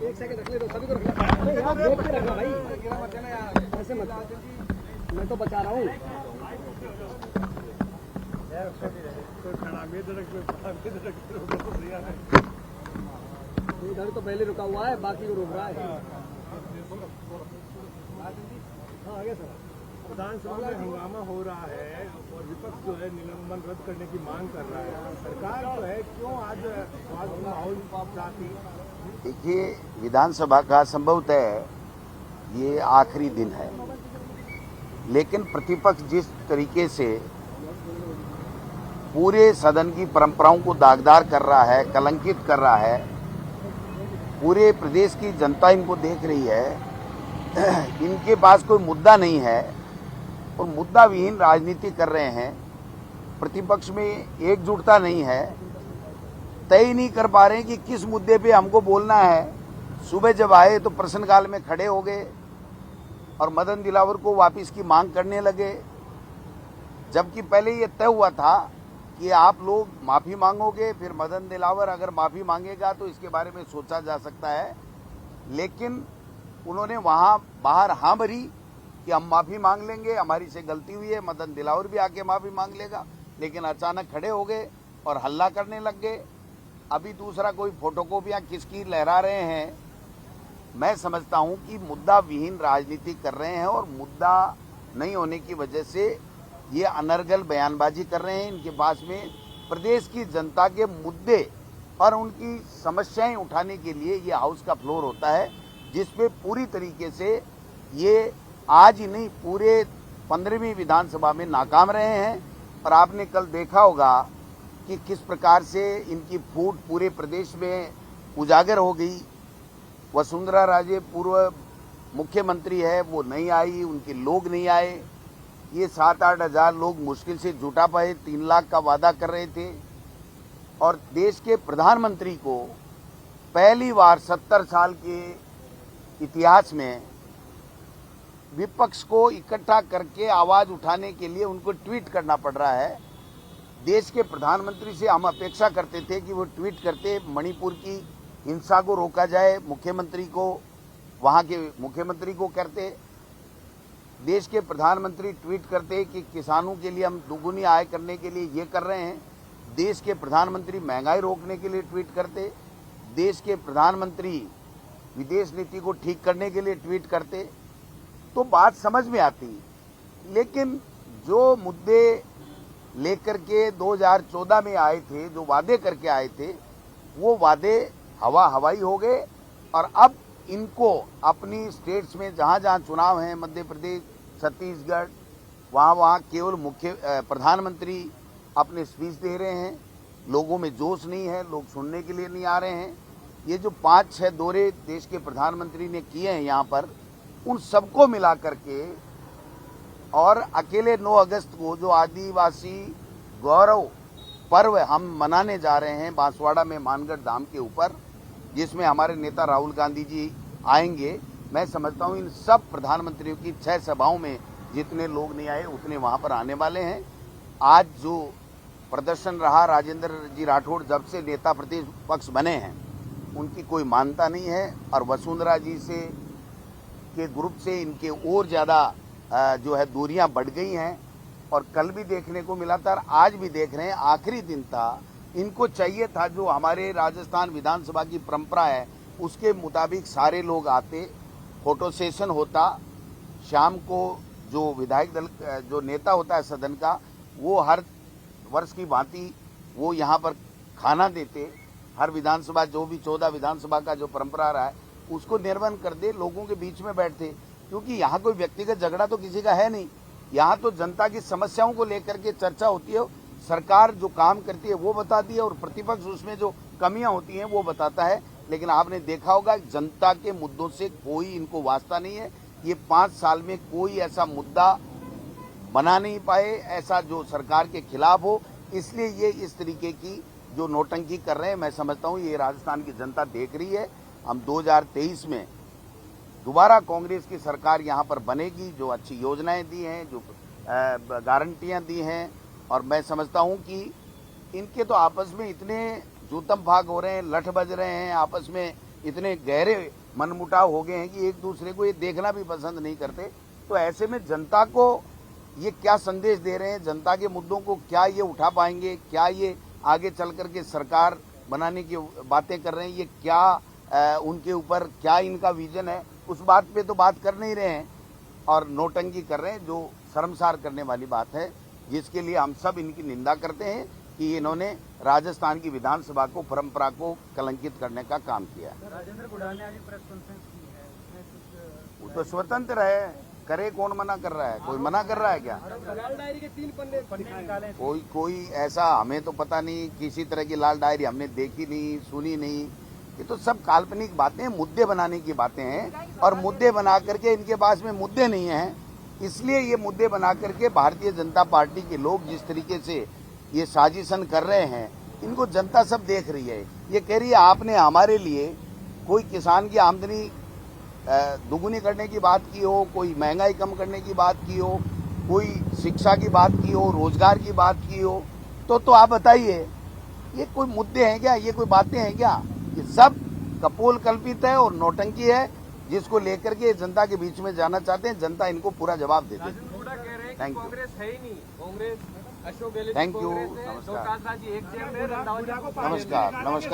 एक सेकंड रख ले दो, सभी को रखना यार, देख के रखना भाई, ऐसे मत, मैं तो बचा रहा हूँ। इधर तो पहले रुका हुआ है, बाकी को रोक रहा है। हाँ आगे सर। विधानसभा में हंगामा हो रहा है और विपक्ष जो है निलंबन रद्द करने की मांग कर रहा है। सरकार जो है क्यों आज माहौल चाहती? देखिए, विधानसभा का संभवतः ये आखिरी दिन है, लेकिन प्रतिपक्ष जिस तरीके से पूरे सदन की परंपराओं को दागदार कर रहा है, कलंकित कर रहा है, पूरे प्रदेश की जनता इनको देख रही है, इनके पास कोई मुद्दा नहीं है और मुद्दा विहीन राजनीति कर रहे हैं। प्रतिपक्ष में एकजुटता नहीं है, तय ही नहीं कर पा रहे हैं कि किस मुद्दे पे हमको बोलना है। सुबह जब आए तो प्रश्नकाल में खड़े हो गए और मदन दिलावर को वापस की मांग करने लगे, जबकि पहले ये तय हुआ था कि आप लोग माफ़ी मांगोगे, फिर मदन दिलावर अगर माफ़ी मांगेगा तो इसके बारे में सोचा जा सकता है। लेकिन उन्होंने वहाँ बाहर हाँ भरी कि हम माफ़ी मांग लेंगे, हमारी से गलती हुई है, मदन दिलावर भी आके माफ़ी मांग लेगा। लेकिन अचानक खड़े हो गए और हल्ला करने लग गए। अभी दूसरा कोई फोटोकॉपियाँ किसकी लहरा रहे हैं। मैं समझता हूँ कि मुद्दा विहीन राजनीति कर रहे हैं और मुद्दा नहीं होने की वजह से ये अनर्गल बयानबाजी कर रहे हैं। इनके पास में प्रदेश की जनता के मुद्दे और उनकी समस्याएं उठाने के लिए ये हाउस का फ्लोर होता है, जिसपे पूरी तरीके से ये आज ही नहीं पूरे 15वीं विधानसभा में नाकाम रहे हैं। और आपने कल देखा होगा कि किस प्रकार से इनकी फूट पूरे प्रदेश में उजागर हो गई। वसुंधरा राजे पूर्व मुख्यमंत्री है, वो नहीं आई, उनके लोग नहीं आए। ये 7-8 हज़ार लोग मुश्किल से जुटा पाए, 3 लाख का वादा कर रहे थे। और देश के प्रधानमंत्री को पहली बार 70 साल के इतिहास में विपक्ष को इकट्ठा करके आवाज उठाने के लिए उनको ट्वीट करना पड़ रहा है। देश के प्रधानमंत्री से हम अपेक्षा करते थे कि वो ट्वीट करते, मणिपुर की हिंसा को रोका जाए, मुख्यमंत्री को, वहाँ के मुख्यमंत्री को करते। देश के प्रधानमंत्री ट्वीट करते कि किसानों के लिए हम दुगुनी आय करने के लिए ये कर रहे हैं। देश के प्रधानमंत्री महंगाई रोकने के लिए ट्वीट करते। देश के प्रधानमंत्री विदेश नीति को ठीक करने के लिए ट्वीट करते, तो बात समझ में आती। लेकिन जो मुद्दे लेकर के 2014 में आए थे, जो वादे करके आए थे, वो वादे हवाई हो गए। और अब इनको अपनी स्टेट्स में जहाँ जहाँ चुनाव हैं, मध्य प्रदेश, छत्तीसगढ़, वहाँ केवल प्रधानमंत्री अपने स्पीच दे रहे हैं। लोगों में जोश नहीं है, लोग सुनने के लिए नहीं आ रहे हैं। ये जो 5-6 दौरे देश के प्रधानमंत्री ने किए हैं यहाँ पर, उन सबको मिला करके और अकेले 9 अगस्त को जो आदिवासी गौरव पर्व हम मनाने जा रहे हैं बांसवाड़ा में मानगढ़ धाम के ऊपर, जिसमें हमारे नेता राहुल गांधी जी आएंगे। मैं समझता हूं इन सब प्रधानमंत्रियों की 6 सभाओं में जितने लोग नहीं आए उतने वहां पर आने वाले हैं। आज जो प्रदर्शन रहा, राजेंद्र जी राठौड़ जब से नेता प्रतिपक्ष बने हैं उनकी कोई मान्यता नहीं है और वसुंधरा जी से के ग्रुप से इनके और ज़्यादा जो है दूरियां बढ़ गई हैं। और कल भी देखने को मिला था और आज भी देख रहे हैं, आखिरी दिन था। इनको चाहिए था जो हमारे राजस्थान विधानसभा की परंपरा है उसके मुताबिक सारे लोग आते, फोटो सेशन होता, शाम को जो विधायक दल जो नेता होता है सदन का, वो हर वर्ष की भांति वो यहाँ पर खाना देते। हर विधानसभा जो भी 14 विधानसभा का जो परंपरा रहा है उसको निर्वहन कर दे, लोगों के बीच में बैठते। क्योंकि यहाँ कोई व्यक्तिगत झगड़ा तो किसी का है नहीं, यहाँ तो जनता की समस्याओं को लेकर के चर्चा होती है। सरकार जो काम करती है वो बताती है और प्रतिपक्ष उसमें जो कमियां होती हैं वो बताता है। लेकिन आपने देखा होगा जनता के मुद्दों से कोई इनको वास्ता नहीं है। ये 5 साल में कोई ऐसा मुद्दा बना नहीं पाए ऐसा जो सरकार के खिलाफ हो, इसलिए ये इस तरीके की जो नौटंकी कर रहे हैं। मैं समझता हूँ ये राजस्थान की जनता देख रही है। हम 2023 में दोबारा कांग्रेस की सरकार यहाँ पर बनेगी, जो अच्छी योजनाएं दी हैं, जो गारंटियां दी हैं। और मैं समझता हूँ कि इनके तो आपस में इतने चूतम फाक हो रहे हैं, लठ बज रहे हैं, आपस में इतने गहरे मनमुटाव हो गए हैं कि एक दूसरे को ये देखना भी पसंद नहीं करते। तो ऐसे में जनता को ये क्या संदेश दे रहे हैं, जनता के मुद्दों को क्या ये उठा पाएंगे, क्या ये आगे चल करके सरकार बनाने की बातें कर रहे हैं, ये क्या उनके ऊपर क्या इनका विजन है, उस बात पे तो बात कर नहीं रहे हैं और नोटंकी कर रहे हैं, जो शर्मसार करने वाली बात है, जिसके लिए हम सब इनकी निंदा करते हैं कि इन्होंने राजस्थान की विधानसभा को, परंपरा को कलंकित करने का काम किया। राजेंद्र गुड़ाल ने आज प्रेस कॉन्फ्रेंस की है, उसमें वो तो स्वतंत्र है, करे, कौन मना कर रहा है? कोई मना कर रहा है क्या? लाल डायरी के 3 पन्ने निकाले। कोई ऐसा हमें तो पता नहीं, किसी तरह की लाल डायरी हमने देखी नहीं, सुनी नहीं। ये तो सब काल्पनिक बातें, मुद्दे बनाने की बातें हैं और मुद्दे बना करके इनके पास में मुद्दे नहीं हैं, इसलिए ये मुद्दे बना करके भारतीय जनता पार्टी के लोग जिस तरीके से ये साजिशन कर रहे हैं, इनको जनता सब देख रही है। ये कह रही है आपने हमारे लिए कोई किसान की आमदनी दुगुनी करने की बात की हो, कोई महंगाई कम करने की बात की हो, कोई शिक्षा की बात की हो, रोजगार की बात की हो, तो आप बताइए ये कोई मुद्दे हैं क्या, ये कोई बातें हैं क्या? ये सब कपोल कल्पित है और नौटंकी है, जिसको लेकर के जनता के बीच में जाना चाहते हैं। जनता इनको पूरा जवाब देती है। थैंक यू, कांग्रेस है ही नहीं, कांग्रेस अशोक गहलोत थैंक यू, कांग्रेस है, नमस्कार। दो काज राजी एक जेब में, रंधावा जी को नमस्कार, नमस्कार।